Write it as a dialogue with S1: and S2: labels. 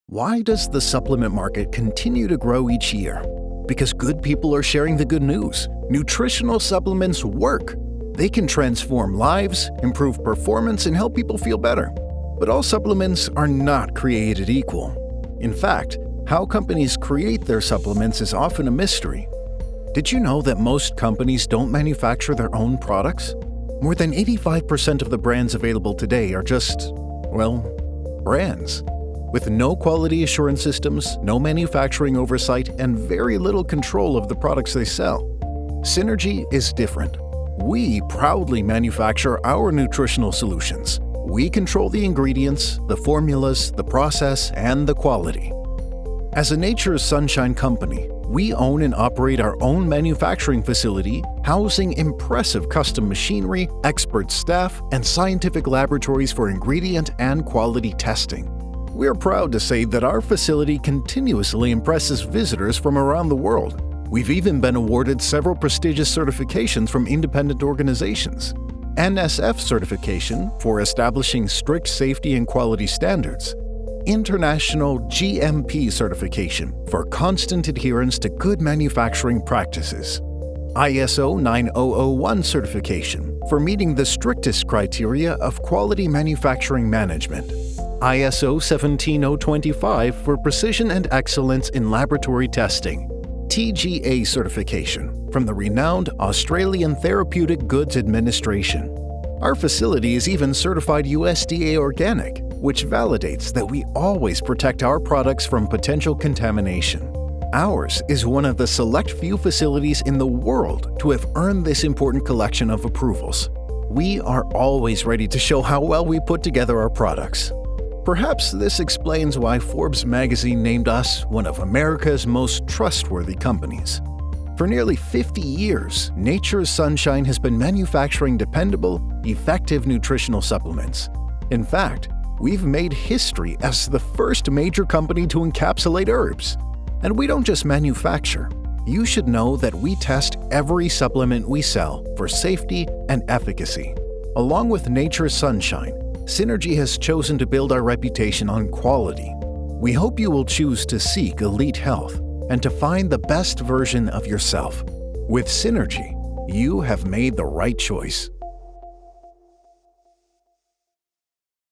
S1: Why does the supplement market continue to grow each year? Because good people are sharing the good news. Nutritional supplements work. They can transform lives, improve performance, and help people feel better. But all supplements are not created equal. In fact, how companies create their supplements is often a mystery. Did you know that most companies don't manufacture their own products? More than 85% of the brands available today are just, brands. With no quality assurance systems, no manufacturing oversight, and very little control of the products they sell. Synergy is different. We proudly manufacture our nutritional solutions. We control the ingredients, the formulas, the process, and the quality. As a Nature's Sunshine company, we own and operate our own manufacturing facility, housing impressive custom machinery, expert staff, and scientific laboratories for ingredient and quality testing. We're proud to say that our facility continuously impresses visitors from around the world. We've even been awarded several prestigious certifications from independent organizations. NSF certification for establishing strict safety and quality standards. International GMP certification for constant adherence to good manufacturing practices. ISO 9001 certification for meeting the strictest criteria of quality manufacturing management. ISO 17025 for precision and excellence in laboratory testing. TGA certification from the renowned Australian Therapeutic Goods Administration. Our facility is even certified USDA organic, which validates that we always protect our products from potential contamination. Ours is one of the select few facilities in the world to have earned this important collection of approvals. We are always ready to show how well we put together our products. Perhaps this explains why Forbes magazine named us one of America's most trustworthy companies. For nearly 50 years, Nature's Sunshine has been manufacturing dependable, effective nutritional supplements. In fact, we've made history as the first major company to encapsulate herbs. And we don't just manufacture. You should know that we test every supplement we sell for safety and efficacy. Along with Nature's Sunshine, Synergy has chosen to build our reputation on quality. We hope you will choose to seek elite health and to find the best version of yourself. With Synergy, you have made the right choice.